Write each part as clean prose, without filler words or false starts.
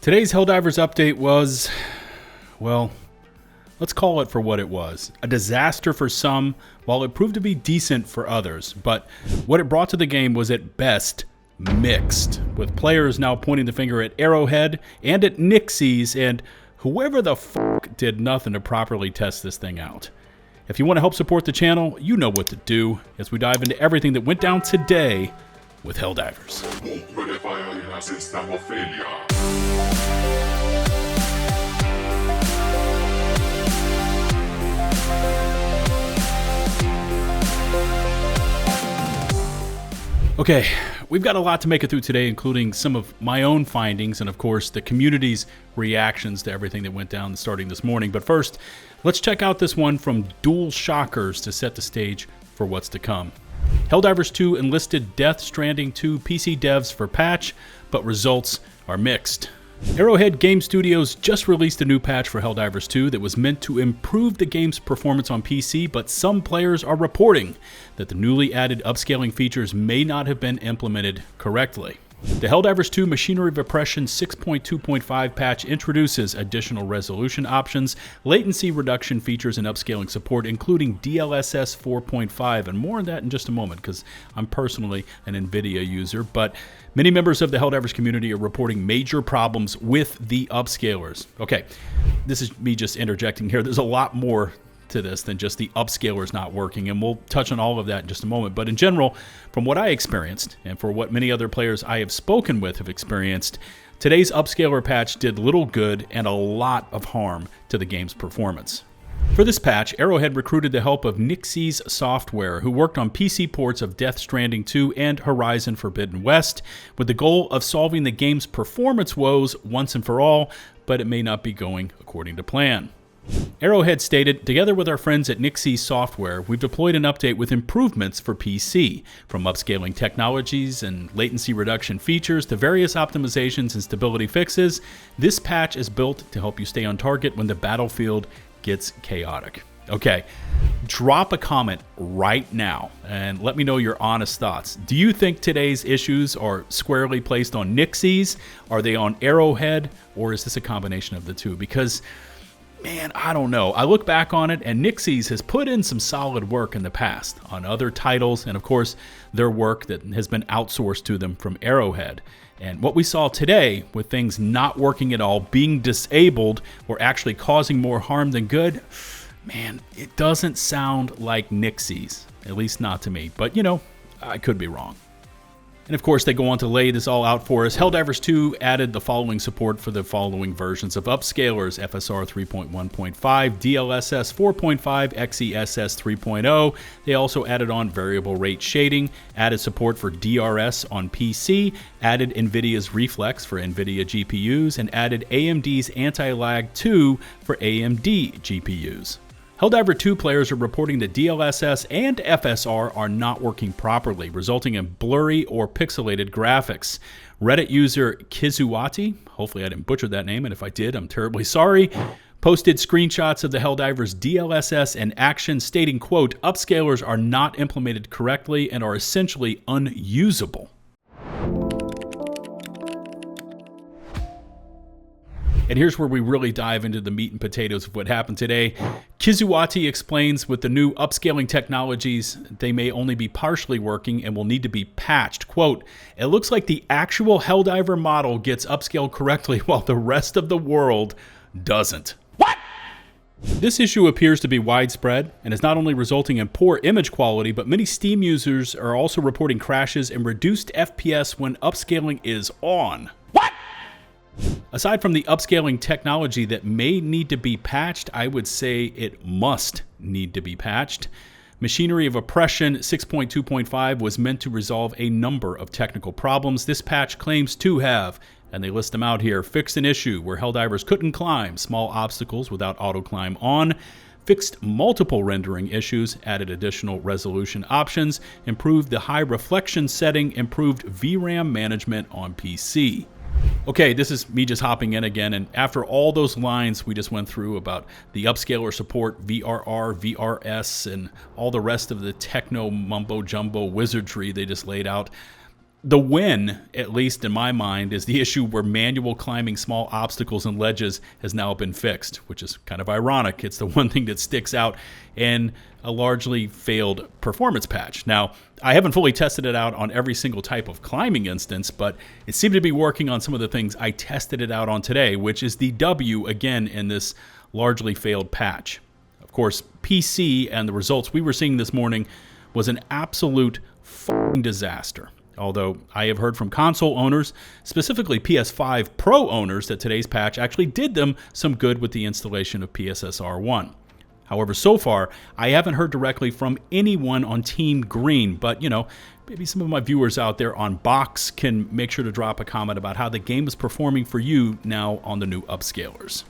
Today's Helldivers update was, well, let's call it for what it was. A disaster for some, while it proved to be decent for others. But what it brought to the game was at best mixed, with players now pointing the finger at Arrowhead and at Nixxes and whoever the fuck did nothing to properly test this thing out. If you want to help support the channel, you know what to do as we dive into everything that went down today with Helldivers. Okay, we've got a lot to make it through today, including some of my own findings and, of course, the community's reactions to everything that went down starting this morning. But first, let's check out this one from DualShockers to set the stage for what's to come. Helldivers 2 enlisted Death Stranding 2 PC devs for patch, but results are mixed. Arrowhead Game Studios just released a new patch for Helldivers 2 that was meant to improve the game's performance on PC, but some players are reporting that the newly added upscaling features may not have been implemented correctly. The Helldivers 2 Machinery of Oppression 6.2.5 patch introduces additional resolution options, latency reduction features, and upscaling support, including DLSS 4.5, and more on that in just a moment, because I'm personally an NVIDIA user, but many members of the Helldivers community are reporting major problems with the upscalers. Okay, this is me just interjecting here. There's a lot more to this than just the upscalers not working, and we'll touch on all of that in just a moment. But in general, from what I experienced, and for what many other players I have spoken with have experienced, today's upscaler patch did little good and a lot of harm to the game's performance. For this patch, Arrowhead recruited the help of Nixxes Software, who worked on PC ports of Death Stranding 2 and Horizon Forbidden West, with the goal of solving the game's performance woes once and for all, but it may not be going according to plan. Arrowhead stated, "Together with our friends at Nixxes Software, we've deployed an update with improvements for PC, from upscaling technologies and latency reduction features to various optimizations and stability fixes. This patch is built to help you stay on target when the battlefield gets chaotic." Okay, drop a comment right now and let me know your honest thoughts. Do you think today's issues are squarely placed on Nixxes? Are they on Arrowhead? Or is this a combination of the two? Because man, I don't know. I look back on it, and Nixxes has put in some solid work in the past on other titles, and of course, their work that has been outsourced to them from Arrowhead. And what we saw today, with things not working at all, being disabled, or actually causing more harm than good, man, it doesn't sound like Nixxes, at least not to me. But, you know, I could be wrong. And of course, they go on to lay this all out for us. Helldivers 2 added the following support for the following versions of Upscalers: FSR 3.1.5, DLSS 4.5, XeSS 3.0. They also added on variable rate shading, added support for DRS on PC, added NVIDIA's Reflex for NVIDIA GPUs, and added AMD's Anti-Lag 2 for AMD GPUs. Helldivers 2 players are reporting that DLSS and FSR are not working properly, resulting in blurry or pixelated graphics. Reddit user 𝗑𝗲𝗋𝗃𝗃𝗃, hopefully I didn't butcher that name, and if I did, I'm terribly sorry, posted screenshots of the Helldivers DLSS in action, stating, quote, "Upscalers are not implemented correctly and are essentially unusable." And here's where we really dive into the meat and potatoes of what happened today. 𝗑𝗲𝗋𝗃𝗃𝗃 explains with the new upscaling technologies, they may only be partially working and will need to be patched. Quote, "It looks like the actual Helldiver model gets upscaled correctly while the rest of the world doesn't." What? This issue appears to be widespread and is not only resulting in poor image quality, but many Steam users are also reporting crashes and reduced FPS when upscaling is on. Aside from the upscaling technology that may need to be patched, I would say it must need to be patched. Machinery of Oppression 6.2.5 was meant to resolve a number of technical problems. This patch claims to have, and they list them out here, fixed an issue where Helldivers couldn't climb small obstacles without auto-climb on, fixed multiple rendering issues, added additional resolution options, improved the high reflection setting, improved VRAM management on PC. Okay, this is me just hopping in again, and after all those lines we just went through about the upscaler support, VRR, VRS, and all the rest of the techno mumbo-jumbo wizardry they just laid out, The win, at least in my mind, is the issue where manual climbing small obstacles and ledges has now been fixed, which is kind of ironic. It's the one thing that sticks out in a largely failed performance patch. Now, I haven't fully tested it out on every single type of climbing instance, but it seemed to be working on some of the things I tested it out on today, which is the W again in this largely failed patch. Of course, PC and the results we were seeing this morning was an absolute fucking disaster. Although I have heard from console owners, specifically PS5 Pro owners, that today's patch actually did them some good with the installation of PSSR1. However, so far, I haven't heard directly from anyone on Team Green, but, maybe some of my viewers out there on Box can make sure to drop a comment about how the game is performing for you now on the new Upscalers.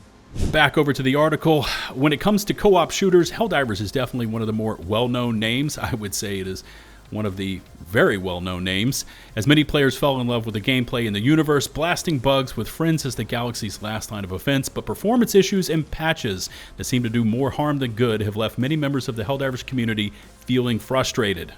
Back over to the article. When it comes to co-op shooters, Helldivers is definitely one of the more well-known names. I would say it is one of the very well-known names, as many players fell in love with the gameplay in the universe, blasting bugs with friends as the galaxy's last line of offense, but performance issues and patches that seem to do more harm than good have left many members of the Helldivers community feeling frustrated.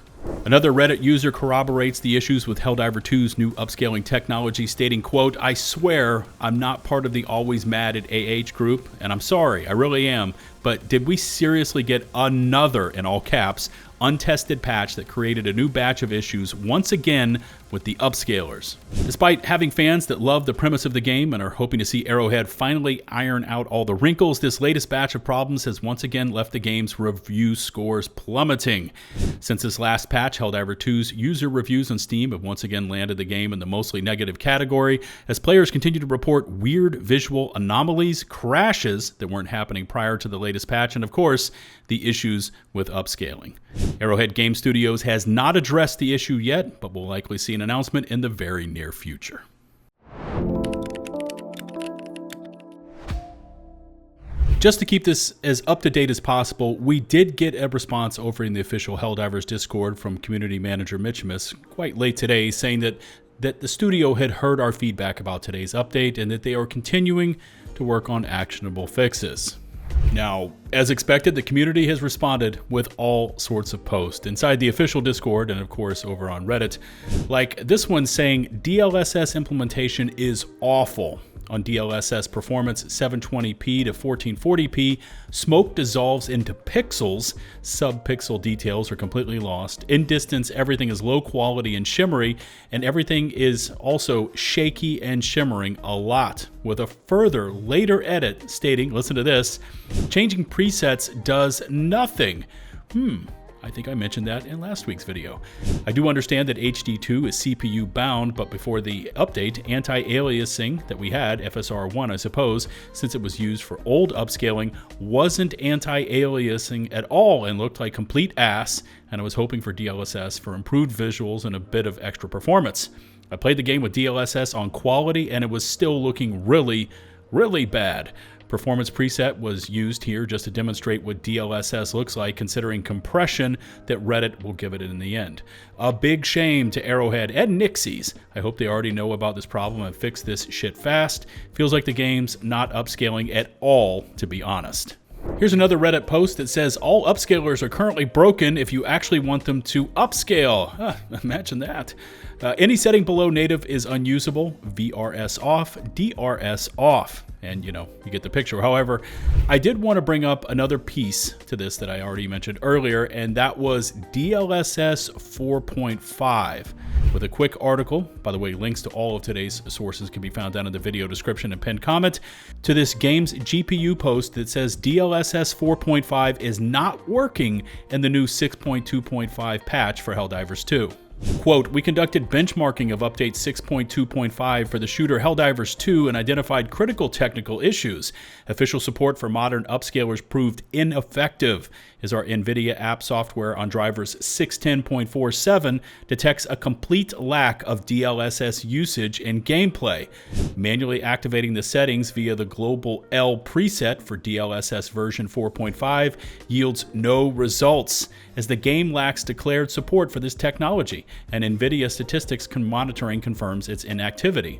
Another Reddit user corroborates the issues with Helldiver 2's new upscaling technology, stating, quote, "I swear I'm not part of the always mad at AH group, and I'm sorry, I really am, but did we seriously get another, in all caps, untested patch that created a new batch of issues once again with the Upscalers?" Despite having fans that love the premise of the game and are hoping to see Arrowhead finally iron out all the wrinkles, this latest batch of problems has once again left the game's review scores plummeting. Since this last patch, Helldiver 2's user reviews on Steam have once again landed the game in the mostly negative category, as players continue to report weird visual anomalies, crashes that weren't happening prior to the latest patch, and of course, the issues with upscaling. Arrowhead Game Studios has not addressed the issue yet, but we'll likely see an announcement in the very near future. Just to keep this as up-to-date as possible, we did get a response over in the official Helldivers Discord from community manager 𝗵𝐻𝐻 quite late today, saying that the studio had heard our feedback about today's update and that they are continuing to work on actionable fixes. Now, as expected, the community has responded with all sorts of posts inside the official Discord and, of course, over on Reddit, like this one saying DLSS implementation is awful. On DLSS performance 720p to 1440p, smoke dissolves into pixels, sub-pixel details are completely lost. In distance, everything is low quality and shimmery, and everything is also shaky and shimmering a lot. With a further later edit stating, listen to this, changing presets does nothing. I think I mentioned that in last week's video. I do understand that HD2 is CPU bound, but before the update, anti-aliasing that we had, FSR1 I suppose, since it was used for old upscaling, wasn't anti-aliasing at all and looked like complete ass, and I was hoping for DLSS for improved visuals and a bit of extra performance. I played the game with DLSS on quality and it was still looking really, really bad. Performance preset was used here just to demonstrate what DLSS looks like, considering compression that Reddit will give it in the end. A big shame to Arrowhead and Nixxes. I hope they already know about this problem and fix this shit fast. Feels like the game's not upscaling at all, to be honest. Here's another Reddit post that says all upscalers are currently broken if you actually want them to upscale. Imagine that. Any setting below native is unusable. VRS off, DRS off. And, you get the picture. However, I did want to bring up another piece to this that I already mentioned earlier, and that was DLSS 4.5. With a quick article, by the way, links to all of today's sources can be found down in the video description and pinned comment, to this GamesGPU post that says DLSS 4.5 is not working in the new 6.2.5 patch for Helldivers 2. Quote, we conducted benchmarking of update 6.2.5 for the shooter Helldivers 2 and identified critical technical issues. Official support for modern upscalers proved ineffective, as our NVIDIA app software on drivers 610.47 detects a complete lack of DLSS usage in gameplay. Manually activating the settings via the global L preset for DLSS version 4.5 yields no results, as the game lacks declared support for this technology, and NVIDIA Statistics Monitoring confirms its inactivity.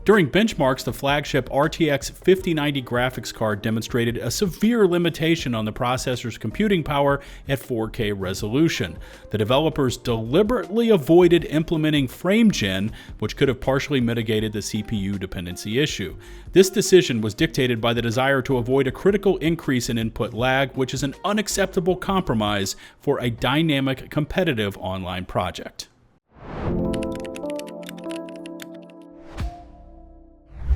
During benchmarks, the flagship RTX 5090 graphics card demonstrated a severe limitation on the processor's computing power at 4K resolution. The developers deliberately avoided implementing frame gen, which could have partially mitigated the CPU dependency issue. This decision was dictated by the desire to avoid a critical increase in input lag, which is an unacceptable compromise for a dynamic, competitive online project.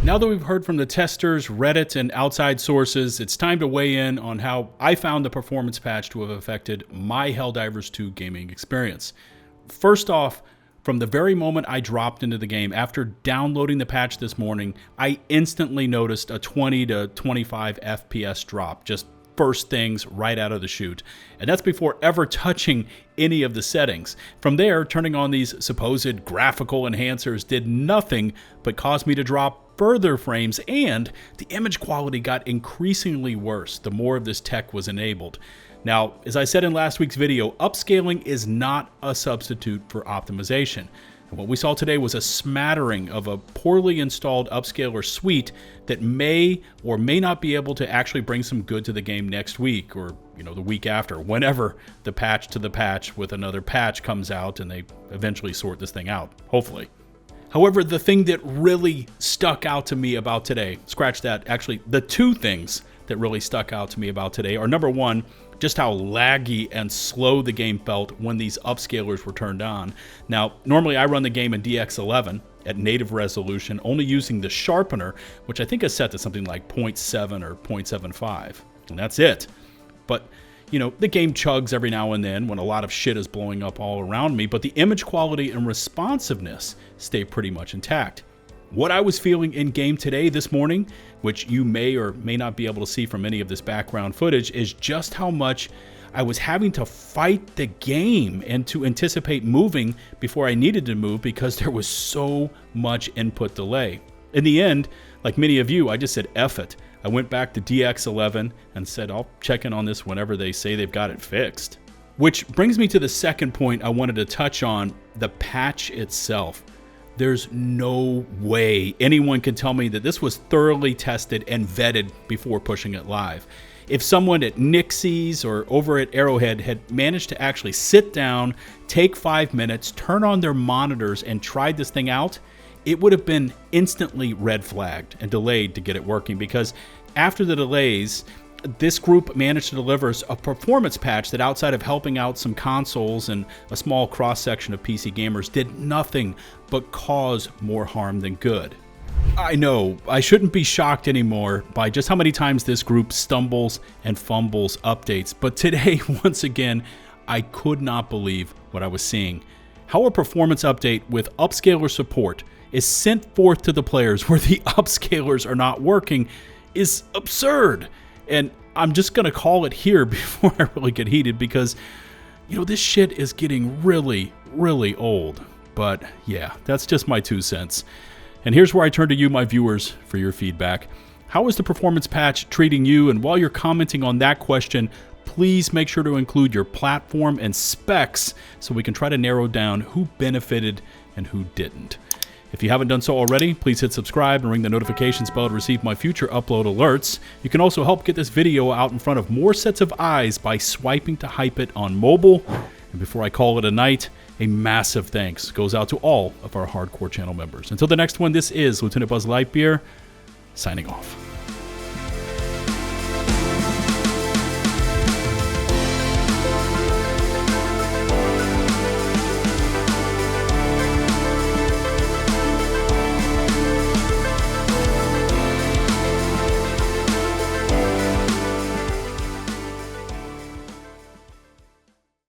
Now that we've heard from the testers, Reddit, and outside sources, it's time to weigh in on how I found the performance patch to have affected my Helldivers 2 gaming experience. First off, from the very moment I dropped into the game, after downloading the patch this morning, I instantly noticed a 20 to 25 FPS drop, just first things right out of the chute. And that's before ever touching any of the settings. From there, turning on these supposed graphical enhancers did nothing but cause me to drop further frames, and the image quality got increasingly worse the more of this tech was enabled. Now, as I said in last week's video, upscaling is not a substitute for optimization. And what we saw today was a smattering of a poorly installed Upscaler suite that may or may not be able to actually bring some good to the game next week, or the week after, whenever the patch to the patch with another patch comes out and they eventually sort this thing out, hopefully. However, the thing that really stuck out to me about today, scratch that, actually the two things that really stuck out to me about today are, number one, just how laggy and slow the game felt when these upscalers were turned on. Now, normally I run the game in DX11 at native resolution, only using the sharpener, which I think is set to something like 0.7 or 0.75, and that's it. But the game chugs every now and then when a lot of shit is blowing up all around me, but the image quality and responsiveness stay pretty much intact. What I was feeling in game today, this morning, which you may or may not be able to see from any of this background footage, is just how much I was having to fight the game and to anticipate moving before I needed to move because there was so much input delay. In the end, like many of you, I just said F it. I went back to DX11 and said I'll check in on this whenever they say they've got it fixed. Which brings me to the second point I wanted to touch on, the patch itself. There's no way anyone can tell me that this was thoroughly tested and vetted before pushing it live. If someone at Nixxes or over at Arrowhead had managed to actually sit down, take 5 minutes, turn on their monitors, and tried this thing out, it would have been instantly red flagged and delayed to get it working, because after the delays, this group managed to deliver a performance patch that, outside of helping out some consoles and a small cross-section of PC gamers, did nothing but cause more harm than good. I know, I shouldn't be shocked anymore by just how many times this group stumbles and fumbles updates, but today, once again, I could not believe what I was seeing. How a performance update with upscaler support is sent forth to the players where the upscalers are not working is absurd. And I'm just going to call it here before I really get heated, because, this shit is getting really, really old. But yeah, that's just my 2 cents. And here's where I turn to you, my viewers, for your feedback. How is the performance patch treating you? And while you're commenting on that question, please make sure to include your platform and specs so we can try to narrow down who benefited and who didn't. If you haven't done so already, please hit subscribe and ring the notifications bell to receive my future upload alerts. You can also help get this video out in front of more sets of eyes by swiping to hype it on mobile. And before I call it a night, a massive thanks goes out to all of our hardcore channel members. Until the next one, this is 𝗲𝗲𝗹𝗶𝘀𝗀𝗍, signing off.